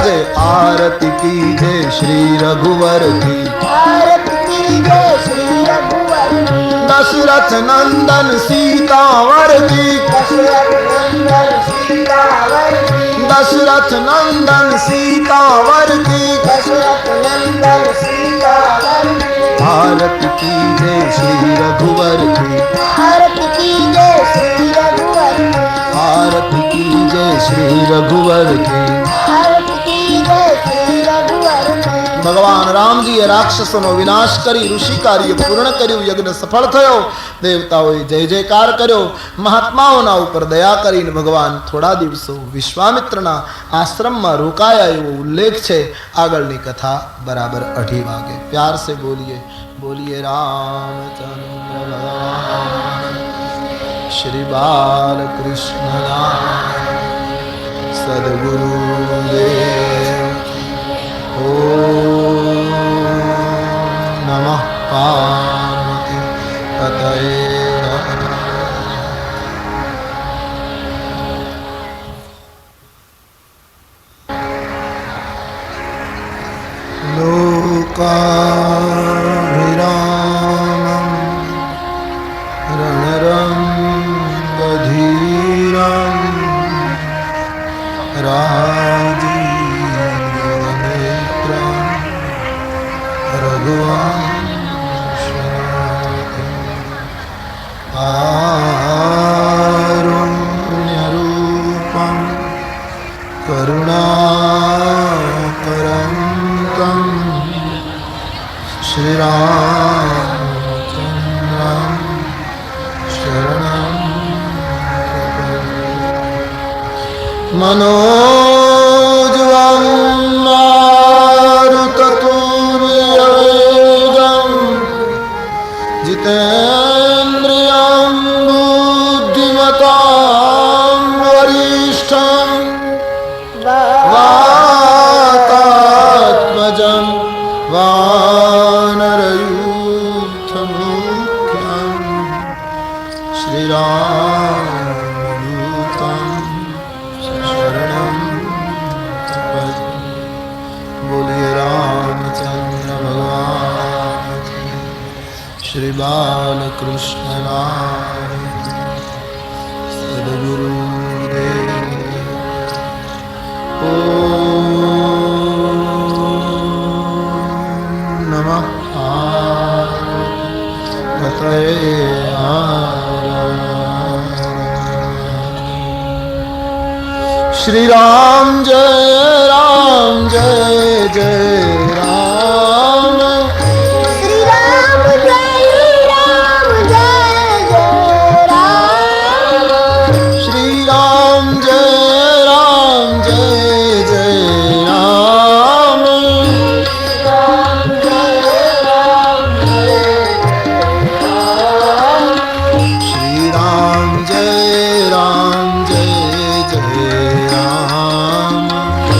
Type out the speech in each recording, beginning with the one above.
जय आरती कीजे श्री रघुवर की, आरती कीजे श्री रघुवर की। दशरथ नंदन सीतावर की, दशरथ नंदन सीतावर की। दशरथ नंदन सीतावर की, दशरथ नंदन सीतावर की। आरती कीजे श्री रघुवर की, आरती कीजे श्री रघुवर की। आरती कीजे श्री रघुवर की। आरती कीजे श्री रघुवर की। भगवान राम जी राक्षसों विनाश करी ऋषि कार्य पूर्ण कर्यु, यज्ञ सफल थयो, देवताओं जय जयकार कर्यो, महात्माओं ऊपर दया करीने भगवान थोड़ा दिवसों विश्वामित्रना आश्रम में रोकाया एवो उल्लेख है। आगळनी कथा बराबर 2:30 वागे। प्यार से बोलिए, बोलिए रामचंद्र भगवान श्री बालकृष्ण सद्गुरुदेव। ओम नमः पार्वती पतये नमः। लोकाभिरामं रणरङ्गधीरं राजीवनेत्रं रघुवंशनाथं कारुण्यरूपं करुणाकरं तं श्रीरामचन्द्रं शरणं मनोजवं मारुततुल्यवेगं जितेन्द्रियं बुद्धिमतां वरिष्ठं वातात्मजं वानरयूथमुख्यं श्रीरामदूतं शरणं प्रपद्ये। बोलिए रामचंद्र भगवान की, श्री बालकृष्ण सद्गुरुदेव। ओम नमः पार्वतये श्री राम जय जय राम। श्री राम जय जय राम। श्री राम जय जय राम। राम जय राम। श्री राम जय जय राम।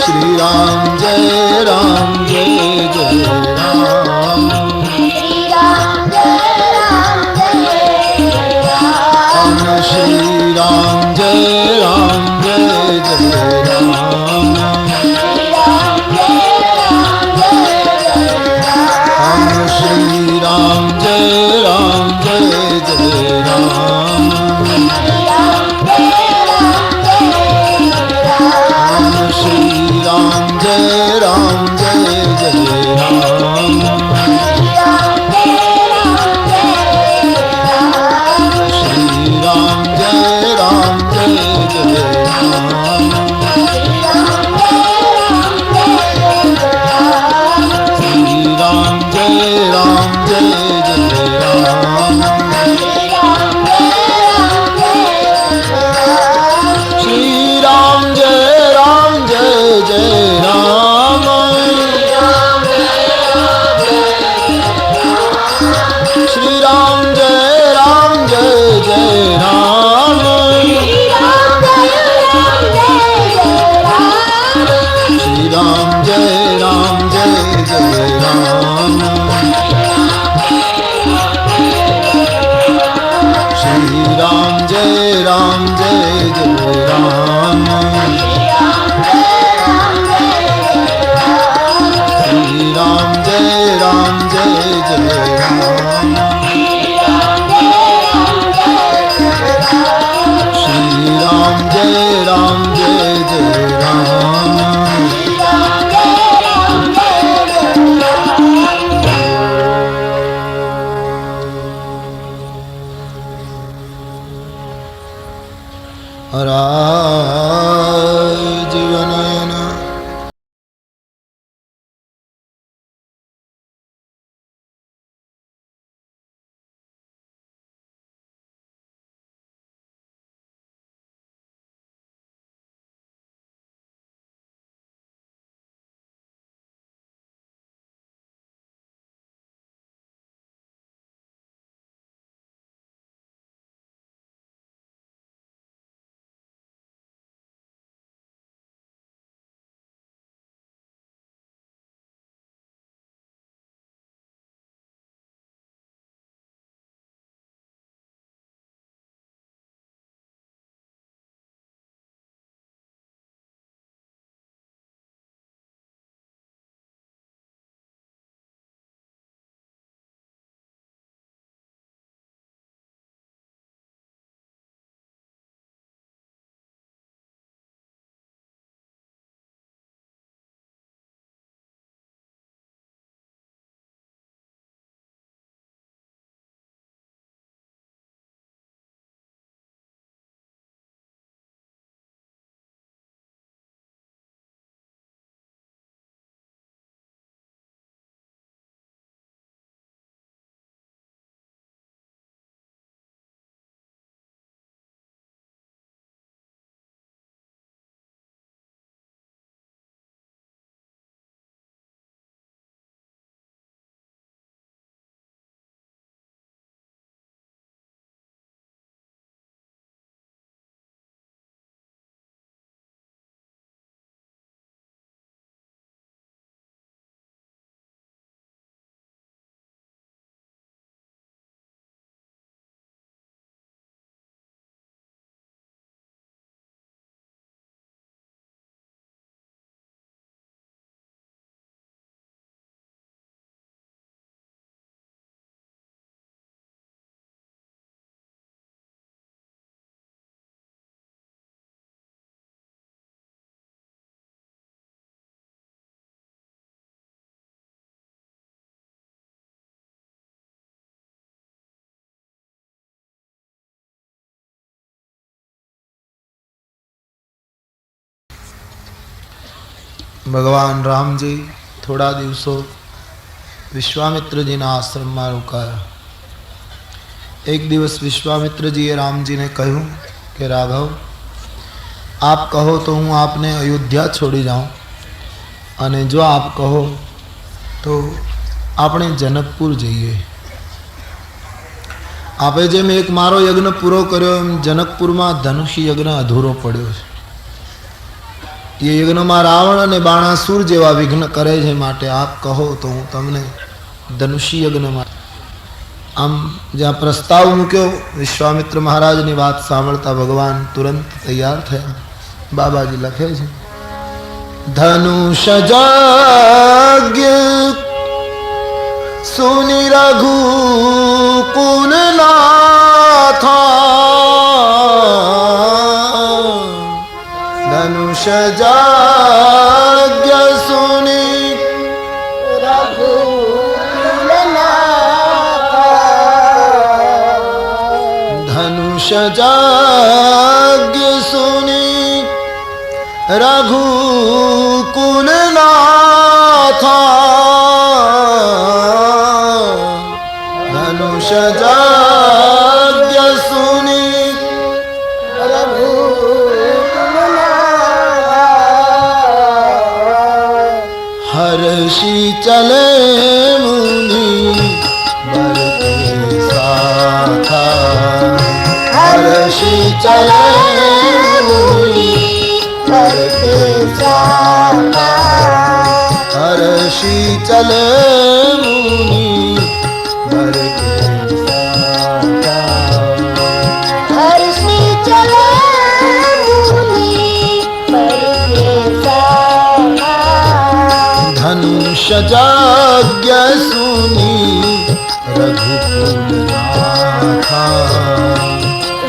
શ્રી રામ જય રામ જય જય રામ શ્રી રામ જય રામ જય રામ શ્રી રામ જય રામ જય જય રામ શ્રી રામ જય રામ જય રામ શ્રી રામ જય રામ જય જય રામ શ્રી રામ જય રામ જય જય રામ શ્રી રામ જય રામ જય જય રામ શ્રી રામ જય રામ જય જય રામ શ્રી રામ જય રામ જય જય રામ શ્રી રામ જય રામ જય જય રામ શ્રી રામ જય રામ જય જય રામ શ્રી રામ જય રામ જય જય રામ શ્રી રામ જય રામ જય જય રામ જીવનયન ભગવાન રામજી થોડા દિવસો વિશ્વામિત્રજીના આશ્રમમાં રોકાયા. એક દિવસ વિશ્વામિત્રજીએ રામજીને કહ્યું કે રાઘવ, આપ કહો તો હું આપને અયોધ્યા છોડી જાઉં, અને જો આપ કહો તો આપણે જનકપુર જઈએ. આપે જેમ એક મારો યજ્ઞ પૂરો કર્યો એમ જનકપુરમાં ધનુષ યજ્ઞ અધૂરો પડ્યો છે. એ યજ્ઞમાં રાવણ અને બાણાસુર જેવા વિઘ્ન કરે છે, માટે આપ કહો તો હું તમને ધનુષી યજ્ઞમાં. આમ જ્યાં પ્રસ્તાવ મૂક્યો, વિશ્વામિત્ર મહારાજની વાત સાંભળતા ભગવાન તુરંત તૈયાર થયા. બાબાજી લખે છે, ધનુષ જાગ્ય સુનિ રઘુ કુલ નાથા, ધનુષ જાગ્ય સુનિ ધનુષ જાગ્ય સુનિ રઘુકુલ નાથા, ધનુષ જાગ્ય સુનિ હર્ષિ ચલે મુનિ બરકે સાથા, હર્ષિ ચલે મુનિ બરકે સાથા, હર્ષિ ચલે મુનિ બરકે સાથા, હર્ષિ ચલે મુનિ બરકે સાથા, ધનુષ જાગ્ય સુનિ રઘુકુલ નાથા,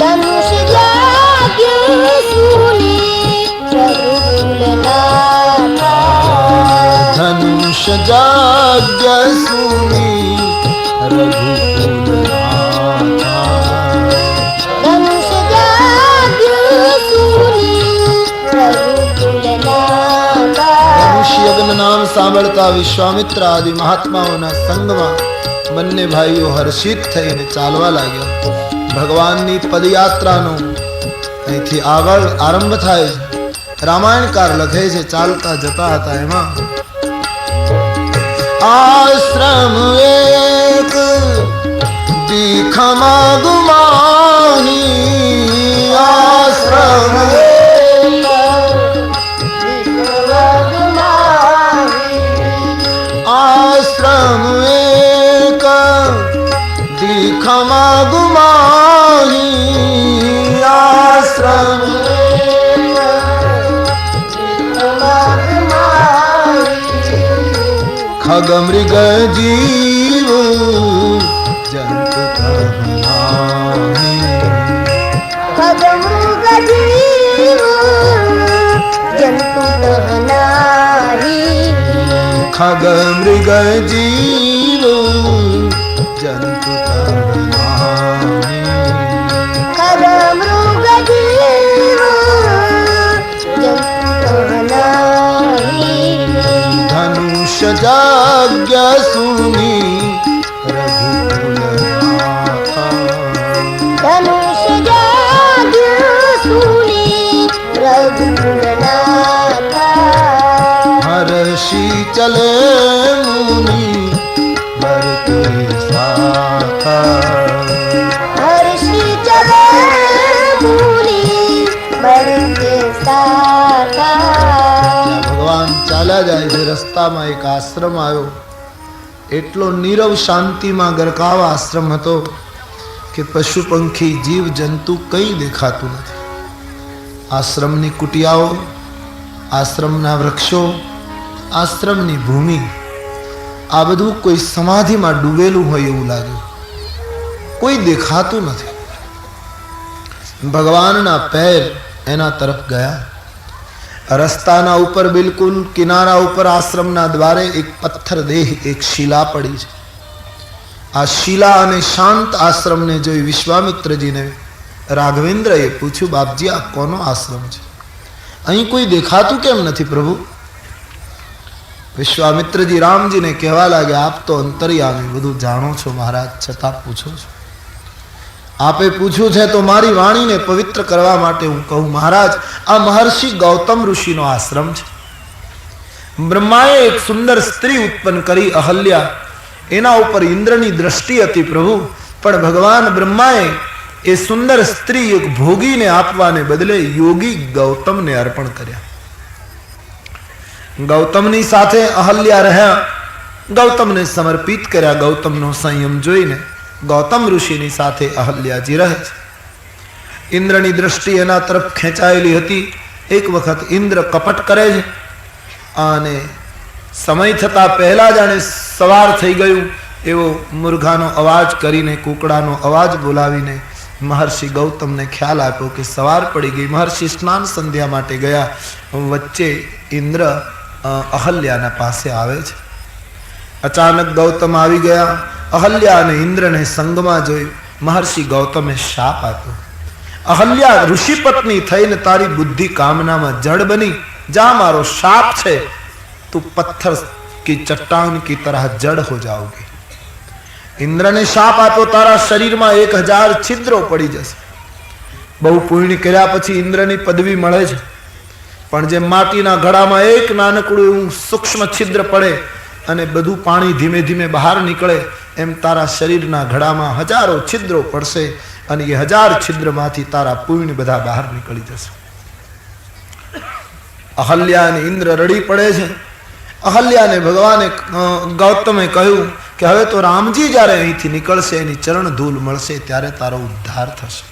ધનુષ જાગ્ય સુનિ રઘુકુલ નાથા, ધનુષ જાગ્ય સુનિ રઘુકુલ નાથા, ધનુષ જાગ્ય સુનિ રઘુકુલ નાથા. ધનુષ યજ્ઞ નામ સાંભળતા વિશ્વામિત્ર આદિ મહાત્માઓના સંગમાં બંને ભાઈઓ હર્ષિત થઈને ચાલવા લાગ્યા. ભગવાનની પદયાત્રાનો અહીંથી આગળ આરંભ થાય છે. રામાયણકાર લખે છે, ચાલતા જતા હતા એમાં આશ્રમ એક દીખમાં ગુમાની, આશ્રમ આશ્રમ એક દીખમાં ગુમાની, આશ્રમ ખગ મૃગ જીવ જંતુ તહનાહી, ખગ મૃગ જીવ જંતુ તહનાહી, ખગ મૃગ જીવ જંતુ તહનાહી, ખગ મૃગ જીવ જંતુ તહનાહી, ધનુષ જાગ્ય સુનિ રઘુકુલ નાથા, ધનુષ જાગ્ય સુનિ રઘુકુલ નાથા, હર્ષિ ચલે મુનિ બરકે સાથા, હર્ષિ ચલે મુનિ બરકે સાથા. ભગવાન ચાલ્યા જાય છે. રસ્તામાં એક આશ્રમ આવ્યો. એટલો નીરવ શાંતિમાં ગરકાવ આશ્રમ હતો કે પશુ પંખી જીવ જંતુ કંઈ દેખાતું નથી. આશ્રમની કુટિયાઓ, આશ્રમના વૃક્ષો, આશ્રમની ભૂમિ, આ બધું કોઈ સમાધિમાં ડૂબેલું હોય એવું લાગ્યું. કોઈ દેખાતું નથી. ભગવાનના પેર એના તરફ ગયા. રસ્તાના ઉપર બિલકુલ કિનારા ઉપર આશ્રમના દ્વારે એક પથ્થર દેહ, એક શિલા પડી છે. આ શિલા અને શાંત આશ્રમને જોઈ વિશ્વામિત્રજીને રાઘવેન્દ્રએ પૂછ્યું, બાપજી આ કોનો આશ્રમ છે? અહીં કોઈ દેખાતું કેમ નથી પ્રભુ? વિશ્વામિત્રજી રામજીને કહેવા લાગ્યા, આપ તો અંતર્યામી, બધું જાણો છો મહારાજ, છતાં પૂછો છો. આપે પૂછ્યું છે તો મારી વાણીને પવિત્ર કરવા માટે હું કહું. મહારાજ, આ મહર્ષિ ગૌતમ ઋષિનો આશ્રમ છે. બ્રહ્માએ એક સુંદર સ્ત્રી ઉત્પન્ન કરી, અહલ્યા. એના ઉપર ઇન્દ્રની દ્રષ્ટિ હતી પ્રભુ, પણ ભગવાન બ્રહ્માએ એ સુંદર સ્ત્રી એક ભોગીને આપવાને બદલે યોગી ગૌતમને અર્પણ કર્યા. ગૌતમની સાથે અહલ્યા રહ્યા, ગૌતમને સમર્પિત કર્યા. ગૌતમનો સંયમ જોઈને ગૌતમ ઋષિની સાથે અહલ્યાજી રહે છે. ઇન્દ્રની દ્રષ્ટિ એના તરફ ખેંચાયેલી હતી. એક વખત ઇન્દ્ર કપટ કરે છે અને સમય થતા પહેલા જાણે સવાર થઈ ગયું એવો મુર્ઘાનો અવાજ કરીને, કુકડાનો અવાજ બોલાવીને મહર્ષિ ગૌતમને ખ્યાલ આપ્યો કે સવાર પડી ગઈ. મહર્ષિ સ્નાન સંધ્યા માટે ગયા. વચ્ચે ઇન્દ્ર અહલ્યાના પાસે આવે છે. અચાનક ગૌતમ આવી ગયા. અહલ્યા અને ઇન્દ્રને સંગમાં જોઈ મહર્ષિ ગૌતમે શાપ આપ્યો, અહલ્યા ઋષિ પત્ની થઈને તારી બુદ્ધિ કામનામાં જડ બની, જા મારો શાપ છે, તું પથ્થર की चट्टान की तरह जड़ हो जाओगी. इंद्र ने शाप आप्यो, तारा शरीर में 1000 छिद्रो पड़ी जશે. बहु पुण्य કર્યા પછી ઇન્દ્રની પદવી મળે છે, પણ જે માટીના ઘડામાં એક નાનકડું એવું સૂક્ષ્મ છિદ્ર પડે અને બધું પાણી ધીમે ધીમે બહાર નીકળે, એમ તારા શરીરના ઘડામાં હજારો છિદ્રો પડશે અને એ 1000 છિદ્રમાંથી તારા પુણ્ય બધા બહાર નીકળી જશે. અહલ્યા અને ઇન્દ્ર રડી પડે છે. અહલ્યાને ભગવાને ગૌતમે કહ્યું કે હવે તો રામજી જ્યારે અહીંથી નીકળશે, એની ચરણ ધૂલ મળશે ત્યારે તારો ઉદ્ધાર થશે.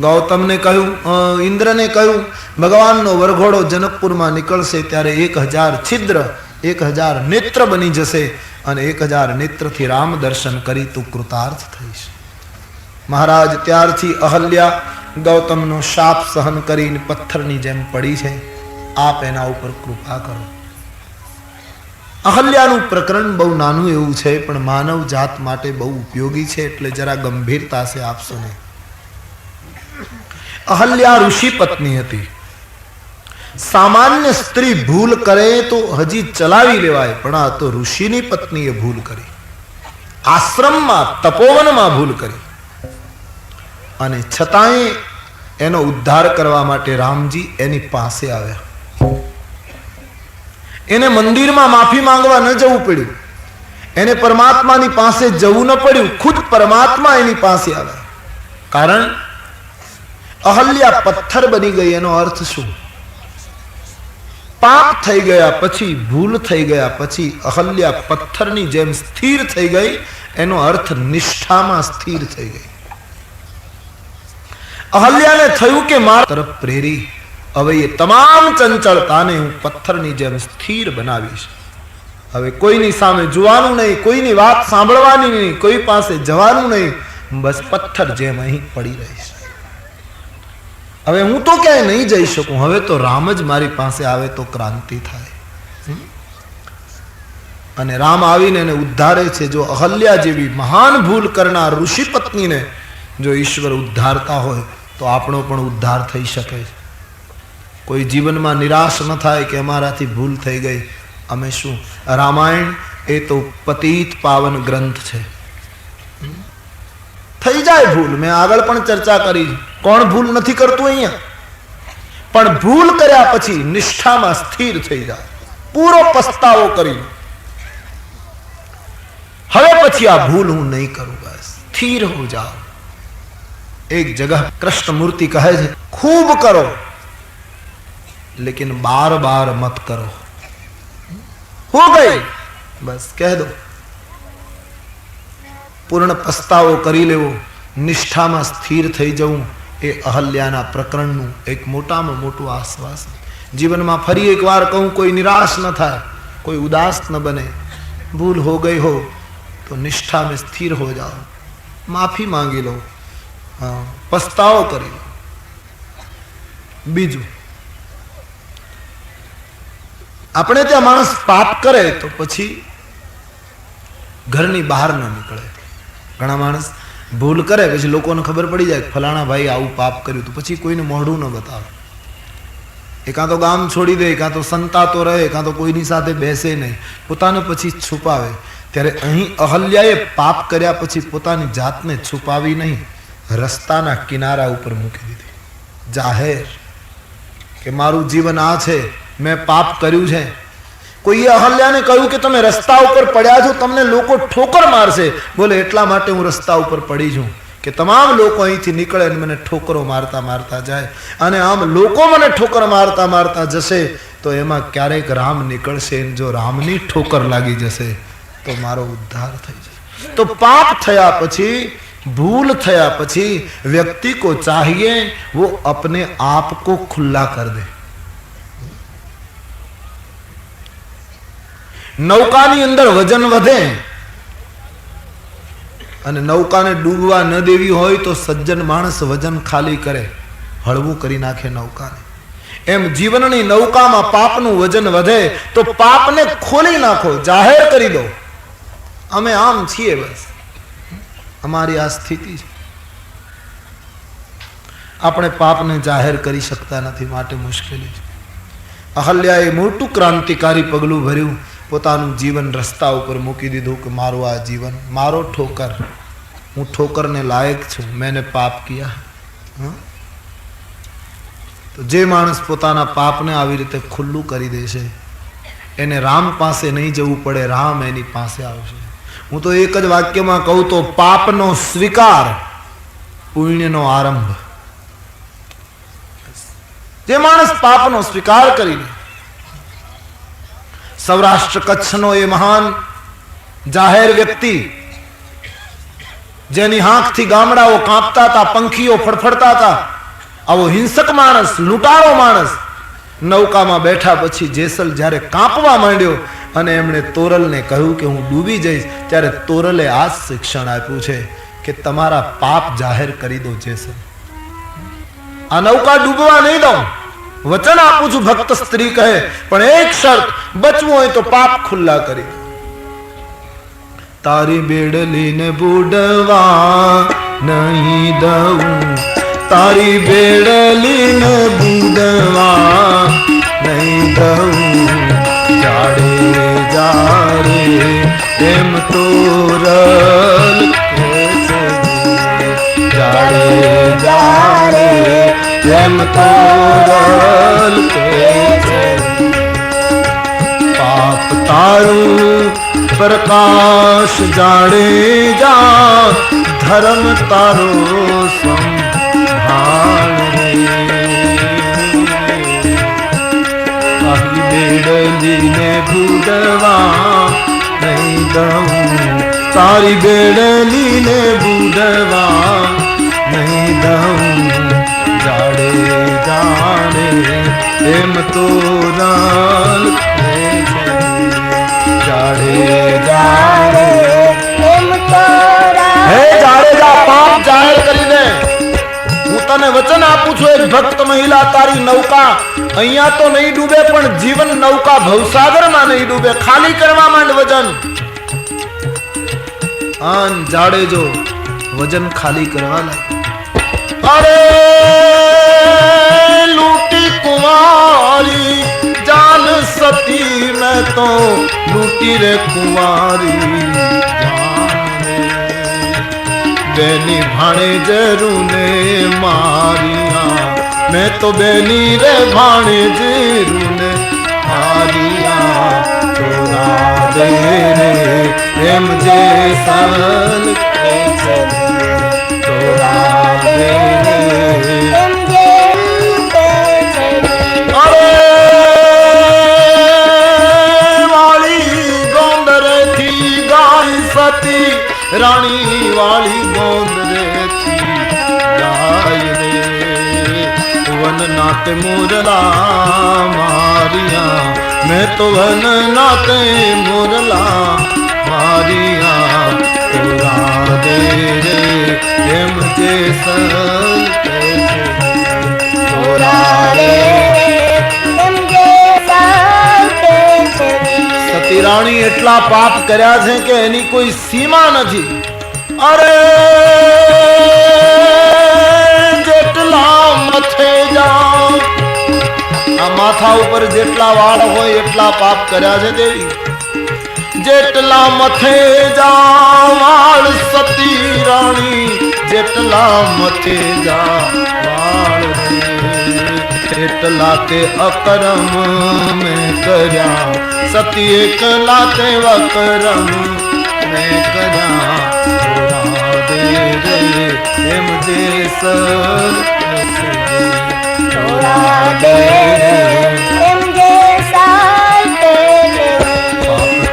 ગૌતમને કહ્યું, ઇન્દ્રને કહ્યું, ભગવાનનો વરઘોડો જનકપુરમાં નીકળશે ત્યારે 1000 છિદ્ર 1000 નેત્ર બની જશે અને 1000 નેત્રથી રામ દર્શન કરી તું કૃતાર્થ થઈશ. મહારાજ ત્યારથી અહલ્યા ગૌતમનો શાપ સહન કરીને પથ્થરની જેમ પડી છે. આપ એના ઉપર કૃપા કરો. અહલ્યાનું પ્રકરણ બહુ નાનું એવું છે, પણ માનવ જાત માટે બહુ ઉપયોગી છે, એટલે જરા ગંભીરતા સે આપશો નહીં. અહલ્યા ઋષિ પત્ની હતી. સામાન્ય સ્ત્રી ભૂલ કરે તો હજી ચલાવી લેવાય, પણ આ તો ઋષિની પત્નીએ ભૂલ કરી. આશ્રમમાં તપોવનમાં ભૂલ કરી અને છતાંય એનો ઉદ્ધાર કરવા માટે રામજી એની પાસે આવ્યા. એને મંદિરમાં માફી માંગવા ન જવું પડ્યું, એને પરમાત્માની પાસે જવું ન પડ્યું, ખુદ પરમાત્મા એની પાસે આવ્યા. કારણ અહલ્યા પથ્થર બની ગઈ. એનો અર્થ શું? પાપ થઈ ગયા પછી, ભૂલ થઈ ગયા પછી અહલ્યા પથ્થરની જેમ સ્થિર થઈ ગઈ. એનો અર્થ નિષ્ઠામાં સ્થિર થઈ ગઈ. અહલ્યાને થયું કે મારા તરફ પ્રેરી, હવે એ તમામ ચંચળતાને હું પથ્થરની જેમ સ્થિર બનાવીશ. હવે કોઈની સામે જોવાનું નહીં, કોઈની વાત સાંભળવાની નહીં, કોઈ પાસે જવાનું નહીં, બસ પથ્થર જેમ અહીં પડી રહીશ. હવે હું તો ક્યાંય નહીં જઈ શકું. હવે તો રામ જ મારી પાસે આવે તો ક્રાંતિ થાય. અને રામ આવીને એને ઉદ્ધારે છે. જો અહલ્યા જેવી મહાન ભૂલ કરનાર ઋષિ પત્નીને જો ઈશ્વર ઉદ્ધારતા હોય તો આપણો પણ ઉદ્ધાર થઈ શકે છે. કોઈ જીવનમાં નિરાશ ન થાય કે અમારાથી ભૂલ થઈ ગઈ, અમે શું. રામાયણ એ તો પતિત પાવન ગ્રંથ છે. થઈ જાય ભૂલ, મેં આગળ પણ ચર્ચા કરી. કોણ ભૂલ નથી કરતું અહીંયા? પણ ભૂલ કર્યા પછી નિષ્ઠામાં સ્થિર થઈ જાય, પૂરો પસ્તાવો કરી, હવે પછી આ ભૂલ હું નહીં કરું, બસ સ્થિર હો જાઓ. એક જगह कृष्ण मूर्ति કહે છે, खूब करो लेकिन बार बार मत करो. हो गई, बस कह दो. પૂર્ણ પસ્તાવો કરી લેવો, નિષ્ઠામાં સ્થિર થઈ જવું, એ અહલ્યાના પ્રકરણનું એક મોટામાં મોટું આશ્વાસન. જીવનમાં ફરી એકવાર કહું, કોઈ નિરાશ ન થાય, કોઈ ઉદાસ ન બને. ભૂલ હો ગઈ હો તો નિષ્ઠા में स्थिर हो जाओ, माफी मांगी लो, પસ્તાવો કરી લો. બીજું, આપણે ત્યાં માણસ પાપ કરે તો પછી ઘરની બહાર ન નીકળે. ઘણા માણસ ભૂલ કરે પછી લોકોને ખબર પડી જાય ફલાણા ભાઈ આવું પાપ કર્યું, તો પછી કોઈને મોઢું ન બતાવે. કાં તો ગામ છોડી દે, કાં તો સંતાતો રહે, કાં તો કોઈની સાથે બેસે નહીં, પોતાને પછી છુપાવે. ત્યારે અહીં અહલ્યાએ પાપ કર્યા પછી પોતાની જાતને છુપાવી નહીં, રસ્તાના કિનારા ઉપર મૂકી દીધી. જાહેર કે મારું જીવન આ છે, મેં પાપ કર્યું છે. કોઈએ અહલ્યાને કહ્યું કે તમે રસ્તા ઉપર પડ્યા છો, તમને લોકો ઠોકર મારશે. બોલે એટલા માટે હું રસ્તા ઉપર પડી છું કે તમામ લોકો અહીંથી નીકળે અને મને ઠોકરો મારતા મારતા જાય, અને આમ લોકો મને ઠોકર મારતા મારતા જશે તો એમાં ક્યારેક રામ નીકળશે, જો રામની ઠોકર લાગી જશે તો મારો ઉદ્ધાર થઈ જશે. તો પાપ થયા પછી, भूल थया पछी व्यक्ति को चाहिए वो अपने आप को खुला कर दे. नौकानी अंदर वजन વધે અને નૌકાને ડૂબવા ન દેવી હોય તો સજ્જન માણસ વજન ખાલી કરે, હળવું કરી નાખે નૌકાને. એમ જીવનની નૌકામાં પાપનું વજન વધે તો પાપને ખોલી નાખો, જાહેર કરી દો. અમે આમ છીએ, બસ અમારી આ સ્થિતિ છે. આપણે પાપને જાહેર કરી શકતા નથી, માટે મુશ્કેલી છે. અહલ્યાએ મોટું ક્રાંતિકારી પગલું ભર્યું, પોતાનું જીવન રસ્તા ઉપર મૂકી દીધું કે મારું આ જીવન, મારો ઠોકર, હું ઠોકરને લાયક છું, મેને પાપ કિયા. તો જે માણસ પોતાના પાપને આવી રીતે ખુલ્લું કરી દેશે એને રામ પાસે નહીં જવું પડે, રામ એની પાસે આવશે. હું તો એક જ વાક્યમાં કહું તો પાપનો સ્વીકાર પુણ્યનો આરંભ. જે માણસ પાપનો સ્વીકાર કરી લે, સૌરાષ્ટ્ર કચ્છનો એ મહાન જાહેર વ્યક્તિ જેની હાંકથી ગામડાઓ કાંપતા હતા, પંખીઓ ફડફડતા હતા, આવો હિંસક માણસ, લૂંટારો માણસ નૌકામાં બેઠા પછી જેસલ જ્યારે કાંપવા માંડ્યો અને એમણે તોરલને કહ્યું કે હું ડૂબી જઈશ, ત્યારે તોરલે આ શિક્ષણ આપ્યું છે કે તમારા પાપ જાહેર કરી દો જેસલ. આ નૌકા ડૂબવા નહીં દઉં, વચન આપું છું, ભક્ત સ્ત્રી કહે, પણ એક શરત, બચવું હોય તો પાપ ખુલ્લા કરી. તારી બેડલીને બુડવા નહીં દઉં, તારી બેડલીને બુડવા નહીં દઉં. જાડે જારે એમ તોરલ જાડે જારે એમ તોરલ પાપ તારું પ્રકાશ જાડે જા, ધર્મ તારો સંભાળ રે. બેડલીને બુડવા નહીં દઉં, તારી બેડલીને બુડવા નહીં દઉં. જાડે જાડે એમ તોરલ જાડે જાડે એમ તોરલ. હે જાડેજા, પાપ જાહેર કરી દે. હું તને વચન આપું છું, એક ભક્ત મહિલા તારી નૌકા અહીંયા તો નહીં ડૂબે, પણ જીવન નૌકા ભવસાગરમાં નહીં ડૂબે. ખાલી કરવા માંડ વજન. આન જાડેજો વજન ખાલી કરવા લાગે. અરે લૂટી કુંવારી જાન સતી, મેં તો લૂટી રે કુંવારી બેની ભાણે જરૂને મારિયા, મેં તો બેની રે ભાણે જરૂને મારિયા. તોરા દે રે એમ જે સલ તોરા દે એમ જેમ તે છે. અરે વાળી ગોંદરેથી ગાય સતી, રાણી વાળી ગોંદરેથી ગાય રે. વન નાતે મોરલા મારિયા, મેં તો વન નાતે મોરલા મારિયા. તોરા દે રે એમ જે સલ તોરા રે એમ જે સાચે છે. સતી રાણી એટલા પાપ કર્યા છે કે એની કોઈ સીમા નથી. અરે જેટલા મથે જાઓ, આ માથા ઉપર જેટલા વાળ હોય એટલા પાપ કર્યા છે દેવી. જેટલા મથે જા વાળ સતી રાણી, જેટલા મથે જા વાળ એટલા તે અકરમ મેં કર્યા, સતી એકલા તે અકરમ મેં કર્યા. તોરા દે રે એમ જે સર તોરા દે એમ જે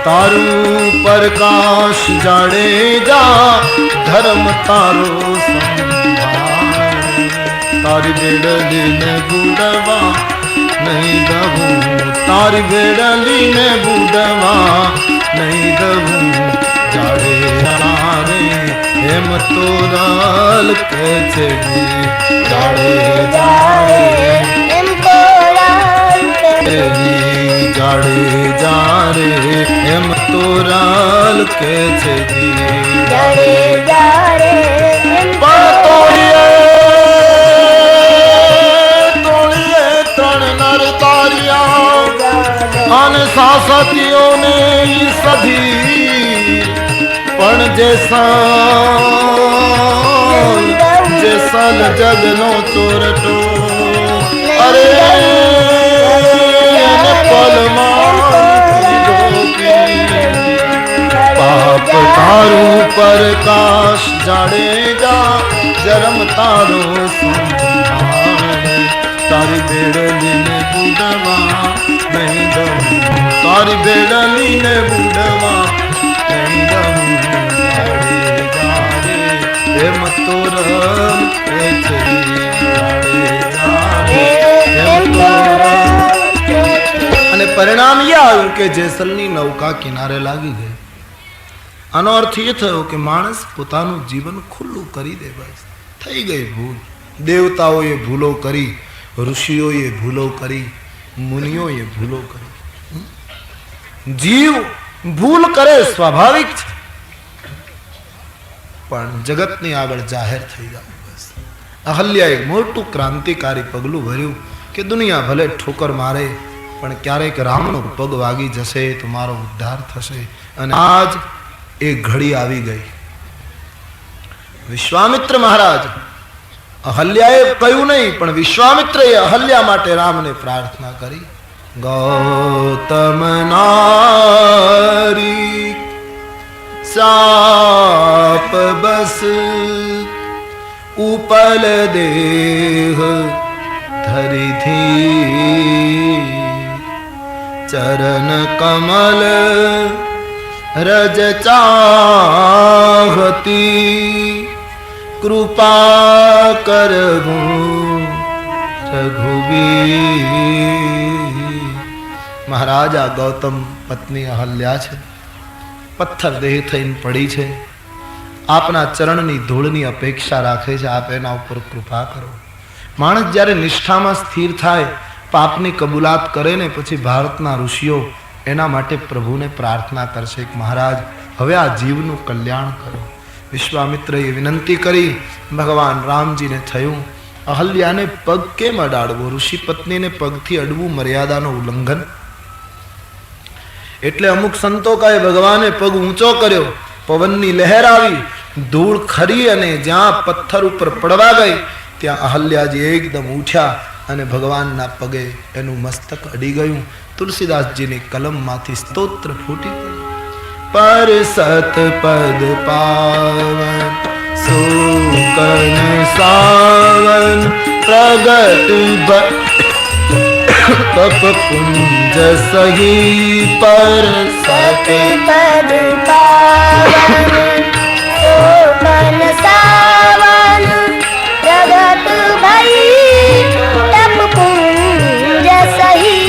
તારું પ્રકાશ જાડેજા ધર્મ તારો સંભાળ તારી બેડલીને બુડવા નહીં દઉં તારી બેડલીને બુડવા નહીં દઉં જાડેજા રે એમ તો રાલ કે છે જાડેજા રે એમ તો રાલ કે જાડેજા રે એમ તો રાલ કે છે જાડેજા રે એમ તો તોડીએ ત્રણ નર તાર્યા અને સાસતીઓને ઈ સધી પણ જે સાલ જગનો ચોરટો અરે પાપ તારું પ્રકાશ જાડેજા જરમ તારો સંભાળ તારી બેડલીને બુડવા નહીં દઉં તારી બેડલીને બુડવા નહીં દઉં જાડેજા રે એમ તો રમ કે છે જાડેજા રે એમ તો અને પરિણામ એ આવ્યું કે જેસલની નૌકા કિનારે લાગી ગઈ. આનો અર્થ એ થયો કે માણસ પોતાનું જીવન ખુલ્લું કરી દે. બસ થઈ ગઈ ભૂલ. દેવતાઓએ ભૂલો કરી, ઋષિઓએ ભૂલો કરી, મુનિઓએ ભૂલો કરી. જીવ ભૂલ કરે સ્વાભાવિક છે, પણ જગતની આગળ જાહેર થઈ જાય. બસ અહલ્યાએ મોટું ક્રાંતિકારી પગલું ભર્યું કે દુનિયા ભલે ઠોકર મારે પણ ક્યારેક રામનો પગ વાગી જશે તો મારો ઉદ્ધાર થશે. અને આજ એ ઘડી આવી ગઈ. વિશ્વામિત્ર મહારાજ અહલ્યાએ કહ્યું નહીં, પણ વિશ્વામિત્રએ અહલ્યા માટે રામને પ્રાર્થના કરી. ગૌતમ નારી સાપ બસ ઉપલ દેહ ધરી થી ચરણ કમલ રજ ચાહતી કૃપા કરવું રઘુવીર. મહારાજા ગૌતમ પત્ની અહલ્યા છે, પથ્થર દેહ થઈને પડી છે, આપના ચરણની ધૂળની અપેક્ષા રાખે છે, આપ એના ઉપર કૃપા કરો. માણસ જ્યારે નિષ્ઠામાં સ્થિર થાય, પાપની કબૂલાત કરે ને પછી ભારતના ઋષિઓ એના માટે પ્રભુને પ્રાર્થના કરશે કે મહારાજ હવે આ જીવનું કલ્યાણ કરો. વિશ્વામિત્રએ વિનંતી કરી. ભગવાન રામજીને થયું અહલ્યાને પગ કેમ અડાડવો? ઋષિ પત્નીને પગથી અડવું મર્યાદાનો ઉલ્લંઘન. એટલે અમુક સંતો કહે ભગવાને પગ ઊંચો કર્યો, પવનની લહેર આવી, ધૂળ ખરી અને જ્યાં પથ્થર ઉપર પડવા ગઈ ત્યાં અહલ્યાજી એકદમ ઉઠ્યા અને ભગવાનના પગે એનું મસ્તક અડી ગયું. તુલસીદાસજીની કલમમાંથી સ્તોત્ર ફૂટી પર સત પદ પાવન સુકન સાવન પ્રગટ તપ પુંજ સહી પર સત પદ પાવન સુકન સાવન પ્રગટ ભઈ તપ પુંજ સહી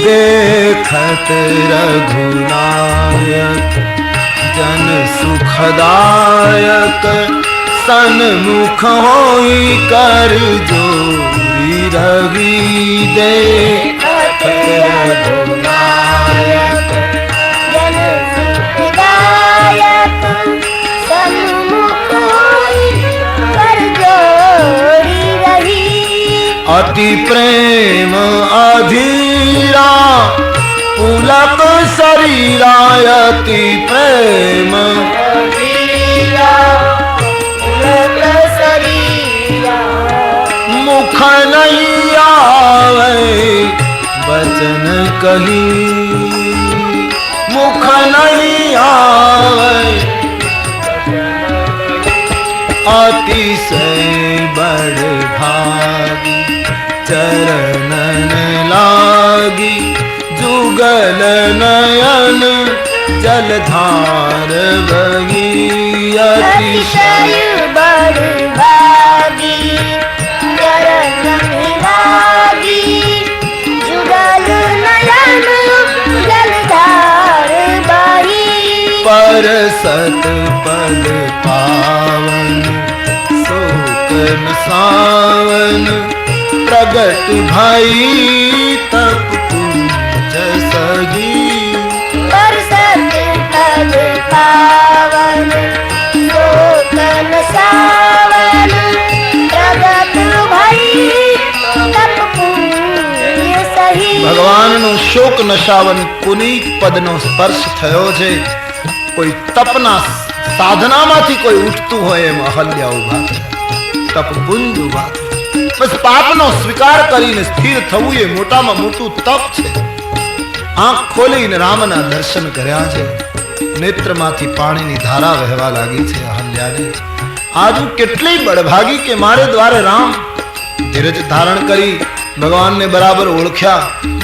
देखत रघुनायक जन सुखदायक सन्मुख होई कर जोरी रवि देखत रघुनायक जन सुखदायक सन्मुख होई कर जोरी रही. अति प्रेम अधीरा पुलक शरीरा अति प्रेम मुख नहीं आवे वचन कही मुख नहीं आवे अतिशय बड़ भागी चरणन लागी जुगल नयन जलधार बही अतिशय बड़भागी चरण लागी जुगल नयन जलधार बही पर सत पद पावन शोकन सावन प्रगट भई तप कुंज सगी पर सत पद पावन शोकन सावन प्रगट भई तप पुण्य सही ભગવાનનો શોક નશાવન પુનીત પદનો સ્પર્શ થયો છે. કોઈ તપના સાધનામાંથી કોઈ ઉઠતું હોય એમ અહલ્યા ઉભા થયા. તપ પુંજ ઉભા થયા. બસ પાપનો સ્વીકાર કરીને સ્થિર થવું એ મોટામાં મોટું તપ છે. આંખ ખોલીને રામના દર્શન કર્યા છે. નેત્રમાંથી પાણીની ધારા વહેવા લાગી છે અહલ્યાને. આજ હું કેટલી બળભાગી કે મારે દ્વારે રામ ધીરજ ધારણ કરી भगवान ने बराबर ओळख्या.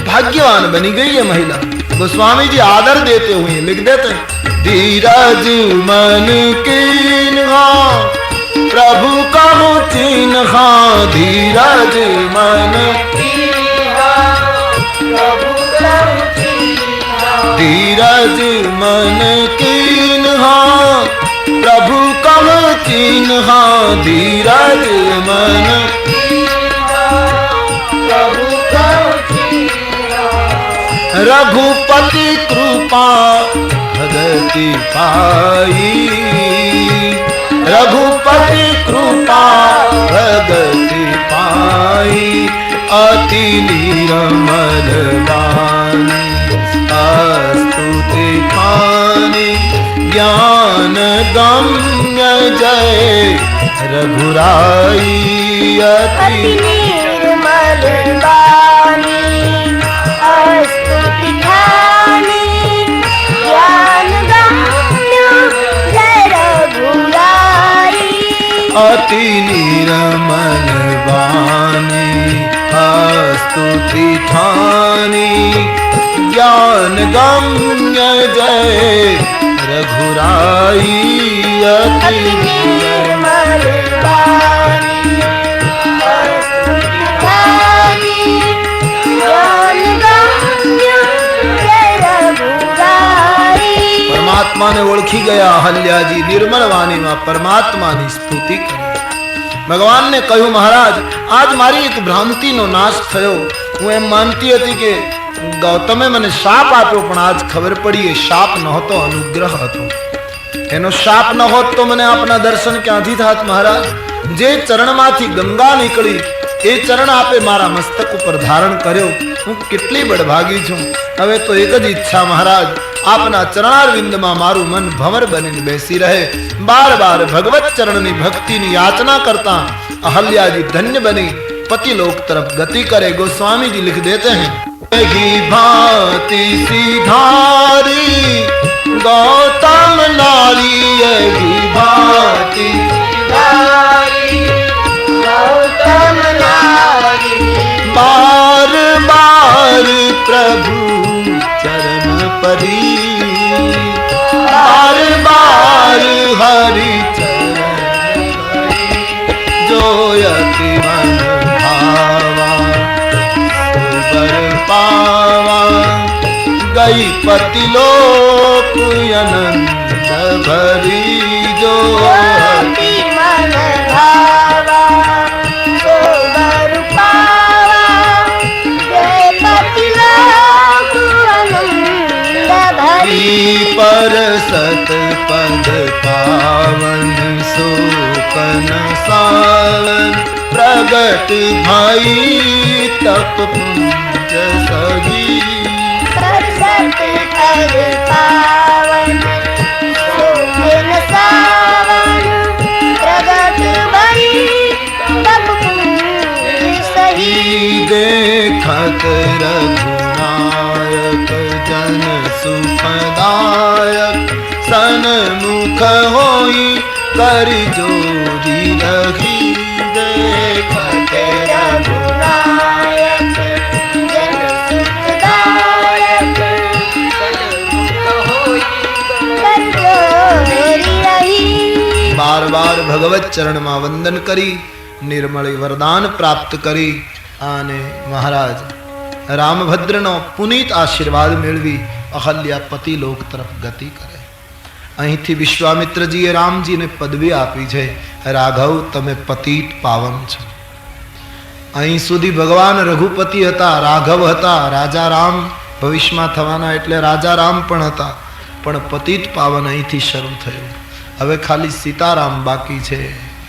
भाग्यवान बनी गई है महिला. गोस्वामी जी आदर देते हुए लिख देते हैं, धीरज मन कीन्हा प्रभु कहु चिन्हा धीरज मन धीरज मन कीन्हा प्रभु कहु चिन्हा धीरज मन रघुपति कृपा भगति पाई रघुपति कृपा भगति पाई अति निर्मल वाणी स्तुति खानी ज्ञान गम्य जय रघुराई अति निर्मल वाणी स्तुति खानी ज्ञान गम्य जय रघुराई अति निर्मल वाणी स्तुति ठानी ज्ञान गम्य जय रघुराई अति निर्मल वाणी स्तुति खानी ज्ञान गम्य जय रघुराई परमात्मा ने ओळखी गया अहल्याजी निर्मल वाणी में परमात्मा की स्तुति करी. भगवान ने कह્યું महाराज आज मारी एक भ्रांति नो नाश थयो. હું એમ માનતી હતી કે ગૌતમે મને શાપ આપ્યો પણ આજ ખબર પડી એ શાપ નહોતો અનુગ્રહ હતો. એનો શાપ ન હોત તો મને આપના દર્શન ક્યાંથી થાત મહારાજ. જે ચરણમાંથી ગંગા નીકળી એ ચરણ આપે મારા મસ્તક ઉપર ધારણ કર્યો. હું કેટલી બળભાગી છું. હવે તો એક જ ઈચ્છા મહારાજ આપના ચરણારવિંદમાં મારું મન ભંવર બનીને બેસી રહે. બાર બાર ભગવત ચરણની ભક્તિની યાચના કરતા अहल्या जी धन्य बनी पति लोक तरफ गति करे. गोस्वामी जी लिख देते हैं, यही भांति सिधारी गौतम नारी यही भांति गौतम नारी बार बार प्रभु चरण परी बार बार हरि चरण जो यति मन भावा सुबर पावा गई पति लोक अनंत भरी जो अति मन भावा सोबर पावा जय पति लोक आनंद भरी पर सत पद पावन सोपन सावन प्रगट भाई तप पुंज सगी सत पद पावन सोपन सावन प्रगट भई तप पुंज सही देखत रघुनायक जन सुखदायक सन्मुख होई कर जोरी रही देखत रघुनायक जन सुखदायक सन्मुख होई ભગવત ચરણમાં વંદન કરી નિર્મળી વરદાન પ્રાપ્ત કરી અને મહારાજ રામભદ્રનો પુનીત આશીર્વાદ મેળવી અહલ્યા પતિ લોક તરફ ગતિ કરે. અહીંથી વિશ્વામિત્રજીએ રામજીને પદવી આપી છે, રાઘવ તમે પતિત પાવન છો. અહીં સુધી ભગવાન રઘુપતિ હતા, રાઘવ હતા, રાજા રામ ભવિષ્યમાં થવાના એટલે રાજા રામ પણ હતા, પણ પતિત પાવન અહીંથી શરૂ થયું. હવે ખાલી સીતારામ બાકી છે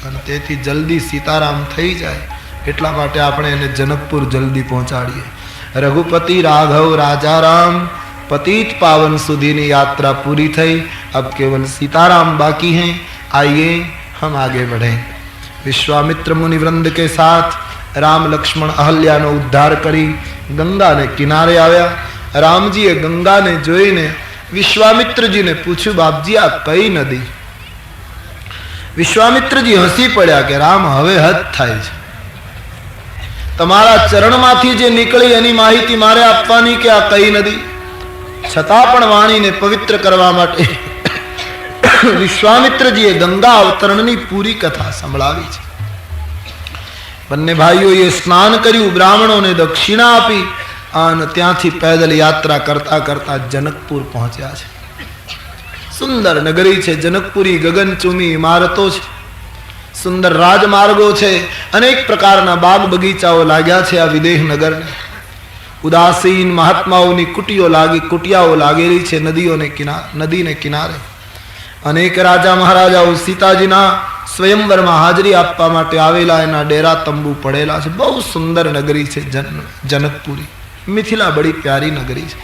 અને તેથી જલ્દી સીતારામ થઈ જાય એટલા માટે આપણે એને જનકપુર જલ્દી પહોંચાડીએ. रघुपति राघव राजा राम पतित पावन सुधीनी यात्रा पूरी थई. अब केवल सीताराम बाकी हैं. आइए हम आगे बढ़ें. विश्वामित्र मुनि वृंद के साथ राम लक्ष्मण अहल्या नो उद्धार करी गंगा ने किनारे आया. रामजी ए गंगा ने जोईने विश्वामित्र जी ने पूछ्યું, बापजी आ कई नदी? विश्वामित्र जी हसी पड़ा कि राम हवे हद थाय छे. તમારા ચરણમાંથી જે નીકળી એની માહિતી મારે આપવાની કે આ કઈ નદી? છતાં પણ વાણીને પવિત્ર કરવા માટે વિશ્વામિત્રજીએ ગંગા અવતરણની પૂરી કથા સંભળાવી છે. બંને ભાઈઓએ સ્નાન કર્યું, બ્રાહ્મણોને દક્ષિણા આપી અને ત્યાંથી પેદલ યાત્રા કરતા કરતા જનકપુર પહોંચ્યા છે. સુંદર નગરી છે જનકપુરી. ગગનચુમી ઇમારતો છે, સુંદર રાજમાર્ગો છે, અનેક પ્રકારના બાગ બગીચાઓ લાગ્યા છે. આ વિદેહ નગરને ઉદાસીન મહાત્માઓની કુટિયાઓ લાગેલી છે નદીને કિનારે. અનેક રાજા મહારાજાઓ સીતાજીના સ્વયંવરમાં હાજરી આપવા માટે આવેલા, એના ડેરા તંબુ પડેલા છે. બહુ સુંદર નગરી છે જનકપુરી. મિથિલા બડી પ્યારી નગરી છે.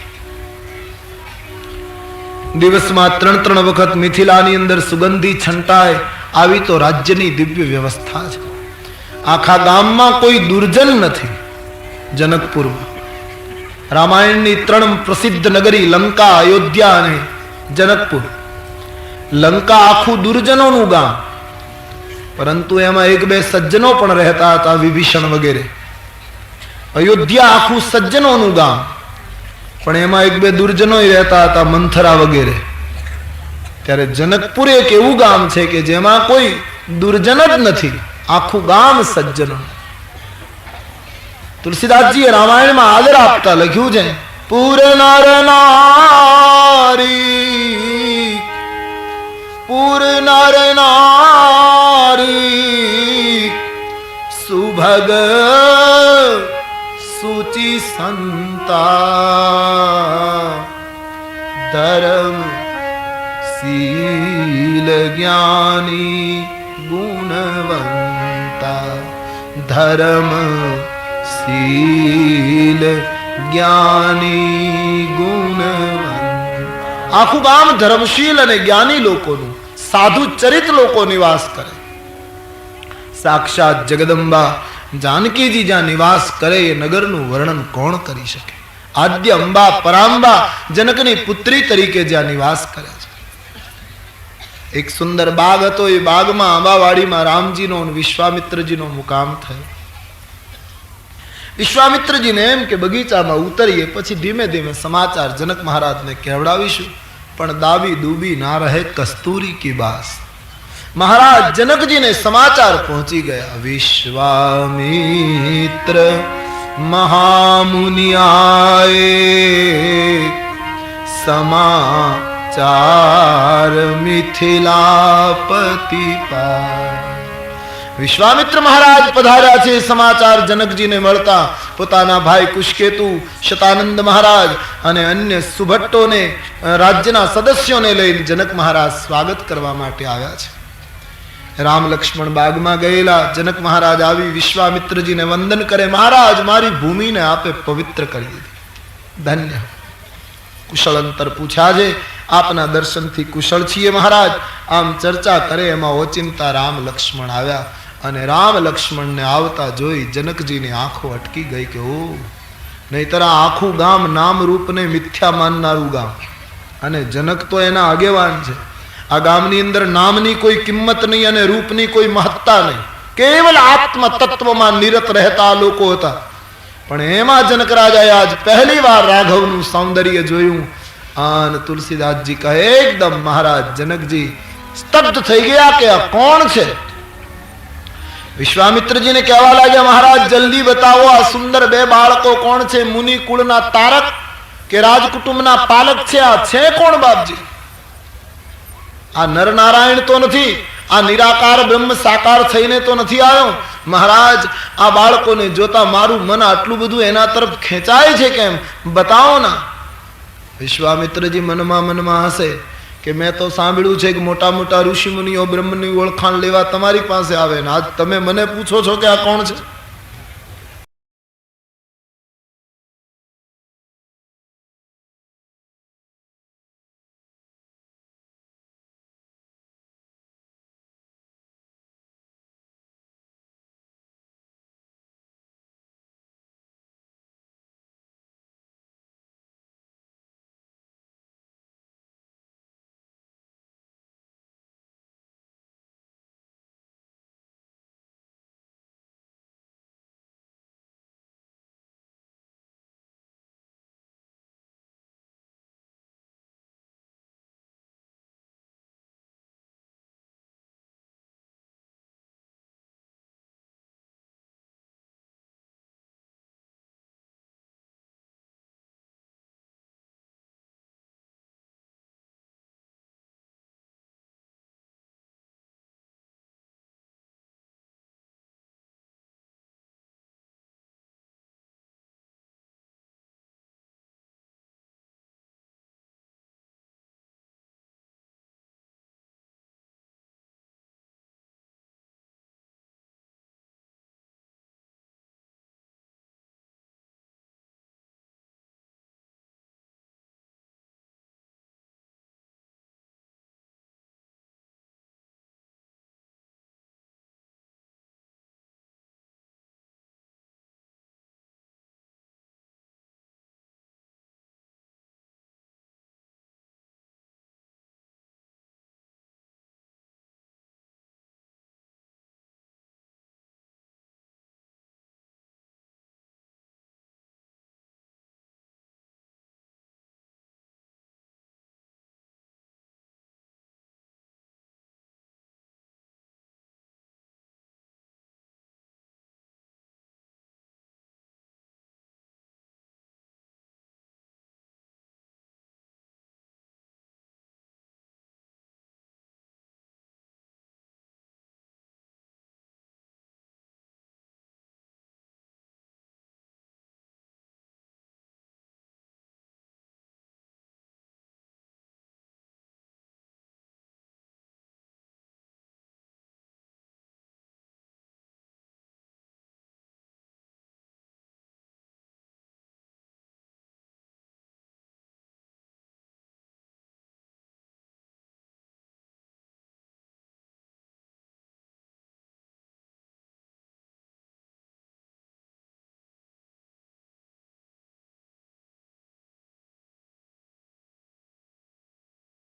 દિવસમાં 3 વખત મિથિલાની અંદર સુગંધી છંટાય આવી તો રાજ્યની દિવ્ય વ્યવસ્થા છે. આખા ગામમાં કોઈ દુર્જન નથી. જનકપુરમાં રામાયણની 3 પ્રસિદ્ધ નગરી લંકા, અયોધ્યા અને જનકપુર. લંકા આખું દુર્જનોનું ગામ, પરંતુ એમાં 1-2 સજ્જનો પણ રહેતા હતા, વિભીષણ વગેરે. અયોધ્યા આખું સજ્જનોનું ગામ, પણ એમાં 1-2 દુર્જનો રહેતા હતા, મંથરા વગેરે. ત્યારે જનકપુર એક એવું ગામ છે કે જેમાં કોઈ દુર્જન જ નથી, આખું ગામ સજ્જનો. તુલસીદાસજીએ રામાયણમાં આદર આપતા લખ્યું છે, પૂર નર નારી, પૂર નર નારી, સુભગ સુચિ સંતા, ધર્મ शील ज्ञानी गुणवंता, धर्म शील ज्ञानी गुणवंता. આખું ગામ ધર્મશીલ અને જ્ઞાની લોકોનું, સાધુ ચરિત લોકો નિવાસ કરે. સાક્ષાત જગદંબા જાનકીજી જ્યાં નિવાસ કરે એ નગરનું વર્ણન કોણ કરી શકે? આદ્ય અંબા પરાંબા જનકની પુત્રી તરીકે જ્યાં નિવાસ કરે છે. એક સુંદર બાગ હતો, એ બાગમાં આંબાવાડીમાં રામજીનો અને વિશ્વામિત્રજીનો મુકામ થયો. વિશ્વામિત્રજીને એમ કે બગીચામાં ઉતરીએ, પછી ધીમે ધીમે સમાચાર જનક મહારાજને કહેવડાવીશું, પણ દાબી દૂબી ના રહે કસ્તુરી કી બાસ. મહારાજ જનકજીને સમાચાર પહોંચી ગયા. વિશ્વામિત્ર મહામુનિ આયે, સમાચાર મિથિલાપતિ પાય. વિશ્વામિત્ર મહારાજ પધાર્યા છે. સમાચાર જનકજીને મળતા પોતાના ભાઈ કુશકેતુ, શતાનંદ મહારાજ અને અન્ય સુભટ્ટોને, રાજ્યના સદસ્યોને લઈને જનક મહારાજ સ્વાગત કરવા માટે આવ્યા છે. રામ લક્ષ્મણ બાગમાં ગયેલા. જનક મહારાજ આવી વિશ્વામિત્રજીને વંદન કરે. મહારાજ, મારી ભૂમિને આપે પવિત્ર કરી દીધી, ધન્ય. કુશળ અંતર પૂછ્યા છે, આપના દર્શનથી કુશળ છીએ મહારાજ. આમ ચર્ચા કરે એમાં ઓચિંતા રામ લક્ષ્મણ આવ્યા અને રામ લક્ષ્મણને આવતા જોઈ જનકજીની આંખો અટકી ગઈ કે ઓ, નહીતર આ આખું ગામ નામ રૂપને મિથ્યા માનનારું ગામ, અને જનક તો એના આગેવાન છે. આ ગામની અંદર નામની કોઈ કિંમત નહીં અને રૂપની કોઈ મહત્તા નહીં, કેવલ આત્મ તત્વમાં નિરત રહેતા લોકો હતા. પણ એમાં જનક રાજાએ આજ પહેલી વાર રાઘવનું સૌંદર્ય જોયું. અને તુલસીદાસજી કહે એકદમ મહારાજ જનકજી સ્તબ્ધ થઈ ગયા કે આ કોણ છે? વિશ્વામિત્રજીને કહેવા લાગ્યા, મહારાજ જલ્દી બતાવો આ સુંદર બે બાળકો કોણ છે? મુનિ કુળના તારક કે રાજકુટુંબના પાલક છે? આ છે કોણ બાપજી? આ નર નારાયણ તો નથી, આ નિરાકાર બ્રહ્મ સાકાર થઈને તો નથી આવ્યો. મહારાજ આ બાળકોને જોતા મારું મન આટલું બધું એના તરફ ખેંચાય છે કેમ? બતાવો ના. વિશ્વામિત્રજી મનમાં હશે કે મેં તો સાંભળ્યું છે કે મોટા મોટા ઋષિ મુનિઓ બ્રહ્મની ઓળખાણ લેવા તમારી પાસે આવે ને આજ તમે મને પૂછો છો કે આ કોણ છે?